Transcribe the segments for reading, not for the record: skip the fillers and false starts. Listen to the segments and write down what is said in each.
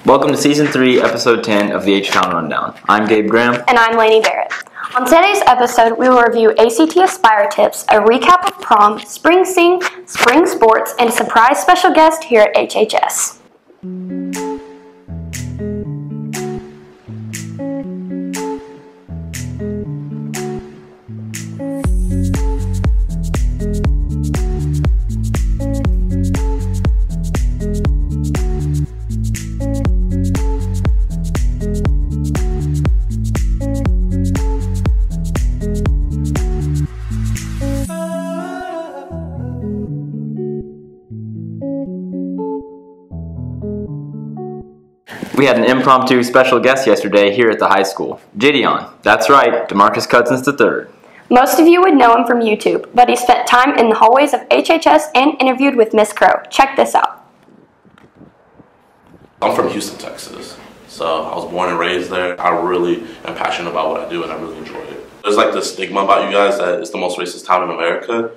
Welcome to Season 3, Episode 10 of the H-Town Rundown. I'm Gabe Graham. And I'm Lainey Barrett. On today's episode, we will review ACT Aspire tips, a recap of prom, spring sing, spring sports, and a surprise special guest here at HHS. We had an impromptu special guest yesterday here at the high school. JiDion'a. That's right, DeMarcus Cousins III. Most of you would know him from YouTube, but he spent time in the hallways of HHS and interviewed with Miss Crow. Check this out. I'm from Houston, Texas, so I was born and raised there. I really am passionate about what I do and I really enjoy it. There's like this stigma about you guys that it's the most racist town in America,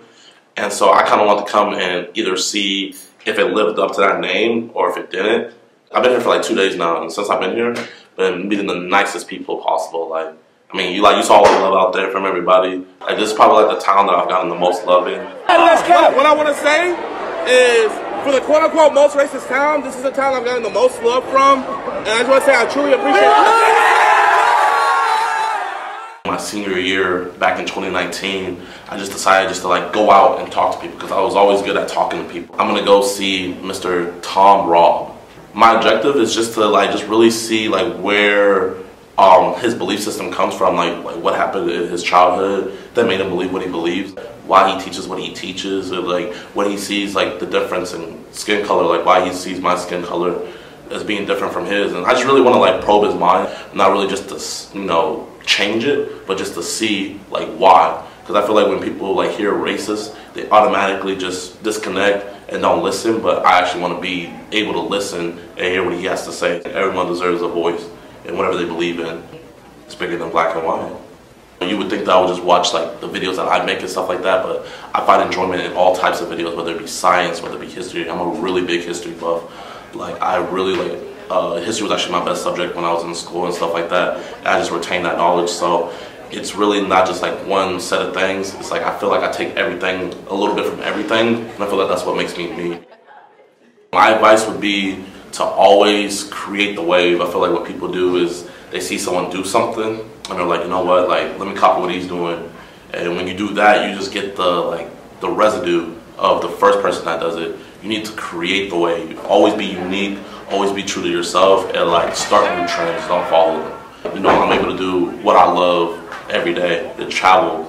and so I kind of want to come and either see if it lived up to that name or if it didn't. I've been here for like 2 days now, and since I've been here, been meeting the nicest people possible. Like, I mean, you saw all the love out there from everybody. Like, this is probably like the town that I've gotten the most love in. What I want to say is, for the quote-unquote most racist town, this is the town I've gotten the most love from, and I just want to say I truly appreciate it. My senior year, back in 2019, I just decided just to like go out and talk to people because I was always good at talking to people. I'm gonna go see Mr. Tom Robb. My objective is just to just really see where his belief system comes from, like what happened in his childhood that made him believe what he believes, why he teaches what he teaches, or what he sees the difference in skin color, why he sees my skin color as being different from his. And I just really want to probe his mind, not really just to change it, but just to see why. Because I feel like when people hear racist, they automatically just disconnect and don't listen, but I actually want to be able to listen and hear what he has to say. Everyone deserves a voice, and whatever they believe in, it's bigger than black and white. You would think that I would just watch the videos that I make and stuff like that, but I find enjoyment in all types of videos, whether it be science, whether it be history. I'm a really big history buff. I really history was actually my best subject when I was in school and stuff like that. And I just retained that knowledge, so it's really not just one set of things. It's I feel like I take everything, a little bit from everything, and I feel like that's what makes me me. My advice would be to always create the wave. I feel like what people do is they see someone do something and they're like, you know what, let me copy what he's doing. And when you do that, you just get the residue of the first person that does it. You need to create the wave. Always be unique, always be true to yourself, and start new trends, don't follow them. I'm able to do what I love every day, to travel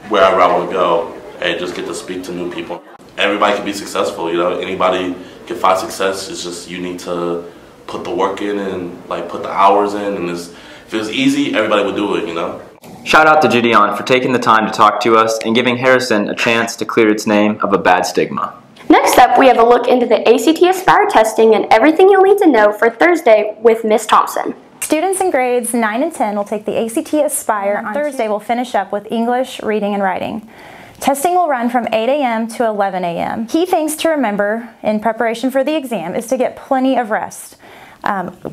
wherever I want to go and just get to speak to new people. Everybody can be successful, anybody can find success. It's just you need to put the work in and put the hours in, and if it was easy, everybody would do it, Shout out to JiDion'a for taking the time to talk to us and giving Harrison a chance to clear its name of a bad stigma. Next up, we have a look into the ACT Aspire testing and everything you'll need to know for Thursday with Miss Thompson. Students in grades 9 and 10 will take the ACT Aspire. On Thursday, we'll finish up with English, reading, and writing. Testing will run from 8 a.m. to 11 a.m. Key things to remember in preparation for the exam is to get plenty of rest.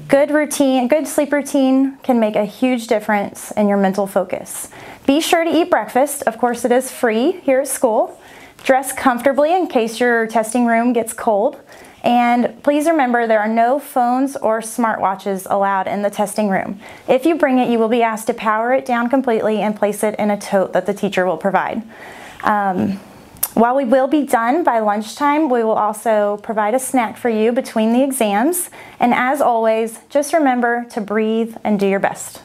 Good sleep routine can make a huge difference in your mental focus. Be sure to eat breakfast. Of course, it is free here at school. Dress comfortably in case your testing room gets cold. And please remember, there are no phones or smartwatches allowed in the testing room. If you bring it, you will be asked to power it down completely and place it in a tote that the teacher will provide. While we will be done by lunchtime, we will also provide a snack for you between the exams. And as always, just remember to breathe and do your best.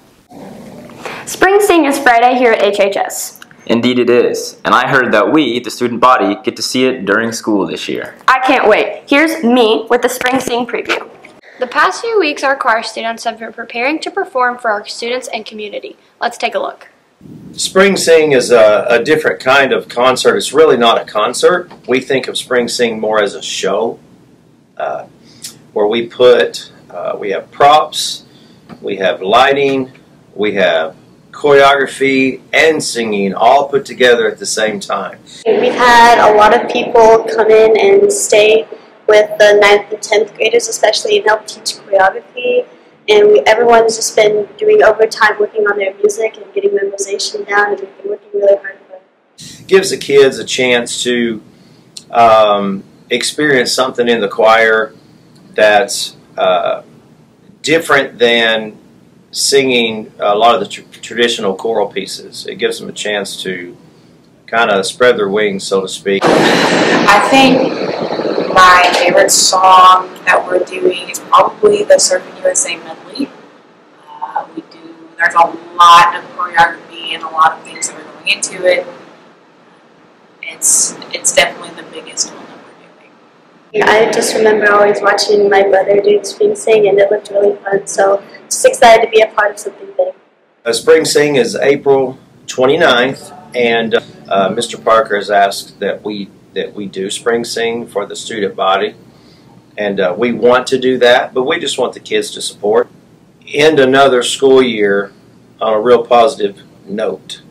Spring Sing is Friday here at HHS. Indeed it is, and I heard that we, the student body, get to see it during school this year. I can't wait. Here's me with the Spring Sing preview. The past few weeks, our choir students have been preparing to perform for our students and community. Let's take a look. Spring Sing is a different kind of concert. It's really not a concert. We think of Spring Sing more as a show where we have props, we have lighting, we have choreography and singing all put together at the same time. We've had a lot of people come in and stay with the 9th and 10th graders especially and help teach choreography. And everyone's just been doing overtime working on their music and getting memorization down, and we've been working really hard for it. Gives the kids a chance to experience something in the choir that's different than singing a lot of the traditional choral pieces. It gives them a chance to kind of spread their wings, so to speak. I think my favorite song that we're doing is probably the Surfing USA medley. There's a lot of choreography and a lot of things that are going into it. It's definitely the biggest one that we're doing. I just remember always watching my brother do Spring Sing, and it looked really fun, so just excited to be a part of something big. Spring Sing is April 29th, and Mr. Parker has asked that we do Spring Sing for the student body, and we want to do that, but we just want the kids to support. End another school year on a real positive note.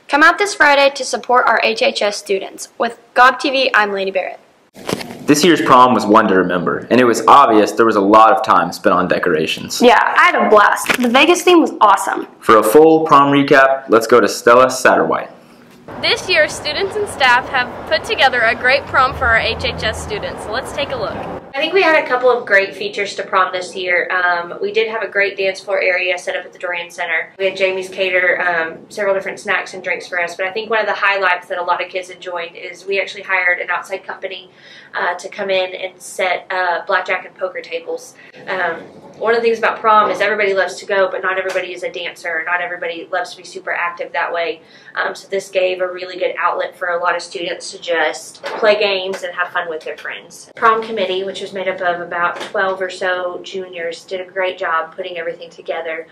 Come out this Friday to support our HHS students. With GobTV, I'm Lady Barrett. This year's prom was one to remember, and it was obvious there was a lot of time spent on decorations. Yeah, I had a blast. The Vegas theme was awesome. For a full prom recap, let's go to Stella Satterwhite. This year, students and staff have put together a great prom for our HHS students. Let's take a look. I think we had a couple of great features to prom this year. We did have a great dance floor area set up at the Dorian Center. We had Jamie's cater several different snacks and drinks for us, but I think one of the highlights that a lot of kids enjoyed is we actually hired an outside company to come in and set blackjack and poker tables. One of the things about prom is everybody loves to go, but not everybody is a dancer. Not everybody loves to be super active that way. So this gave a really good outlet for a lot of students to just play games and have fun with their friends. Prom committee, which was made up of about 12 or so juniors, did a great job putting everything together.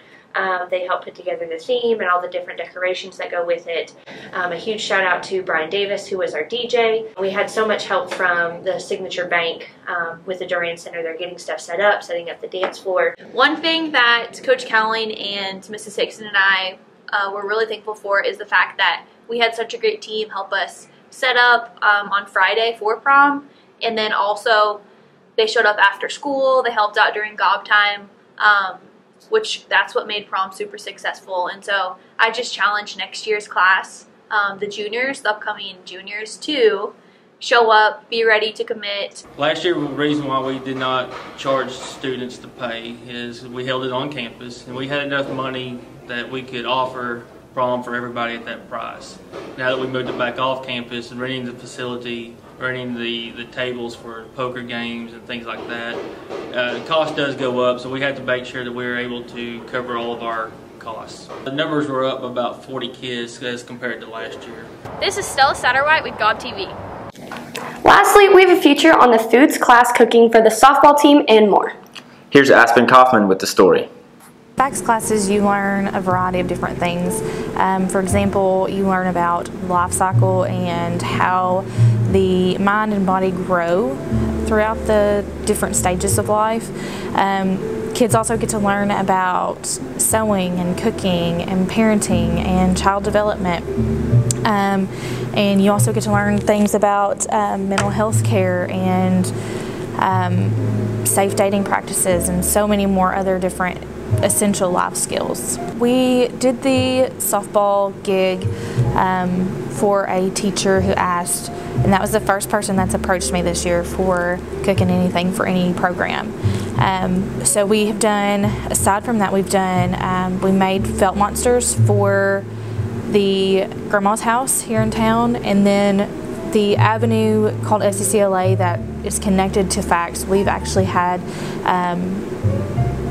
They helped put together the theme and all the different decorations that go with it. A huge shout out to Brian Davis, who was our DJ. We had so much help from the Signature Bank with the Dorian Center. They're getting stuff set up, setting up the dance floor. One thing that Coach Cowling and Mrs. Hickson and I were really thankful for is the fact that we had such a great team help us set up on Friday for prom, and then also they showed up after school. They helped out during gob time. Which that's what made prom super successful. And so I just challenge next year's class, the juniors, the upcoming juniors, to show up, be ready to commit. Last year, the reason why we did not charge students to pay is we held it on campus, and we had enough money that we could offer prom for everybody at that price. Now that we moved it back off campus and renting the facility, renting the tables for poker games and things like that, the cost does go up, so we had to make sure that we were able to cover all of our costs. The numbers were up about 40 kids as compared to last year. This is Stella Satterwhite with GobTV. Lastly, we have a feature on the foods class cooking for the softball team and more. Here's Aspen Kaufman with the story. Facts classes, you learn a variety of different things. For example, you learn about life cycle and how the mind and body grow throughout the different stages of life. Kids also get to learn about sewing and cooking and parenting and child development. And you also get to learn things about mental health care and safe dating practices and so many more other different essential life skills. We did the softball gig for a teacher who asked, and that was the first person that's approached me this year for cooking anything for any program. So we have done, aside from that, we made felt monsters for the grandma's house here in town, and then the avenue called SCCLA that is connected to Facts, we've actually had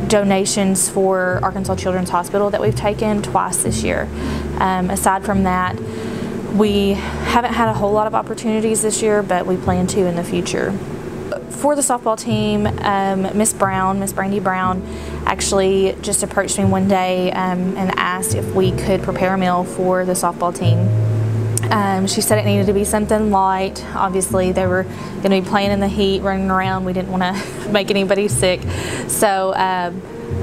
donations for Arkansas Children's Hospital that we've taken twice this year. Aside from that, we haven't had a whole lot of opportunities this year, but we plan to in the future. For the softball team, Miss Brandy Brown, actually just approached me one day and asked if we could prepare a meal for the softball team. She said it needed to be something light. Obviously, they were going to be playing in the heat, running around. We didn't want to make anybody sick. So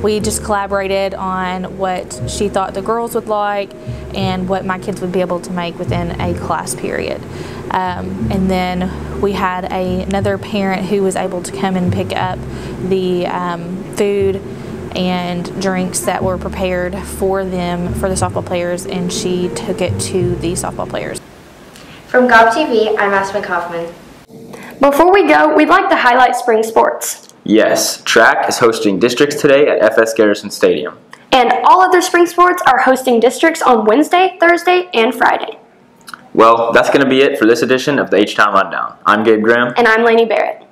We just collaborated on what she thought the girls would like and what my kids would be able to make within a class period. And then we had another parent who was able to come and pick up the food and drinks that were prepared for them, for the softball players, and she took it to the softball players. From GOB TV, I'm Aspen Kaufman. Before we go, we'd like to highlight spring sports. Yes, track is hosting districts today at FS Garrison Stadium. And all other spring sports are hosting districts on Wednesday, Thursday, and Friday. Well, that's going to be it for this edition of the H-Town Rundown. I'm Gabe Graham. And I'm Lainey Barrett.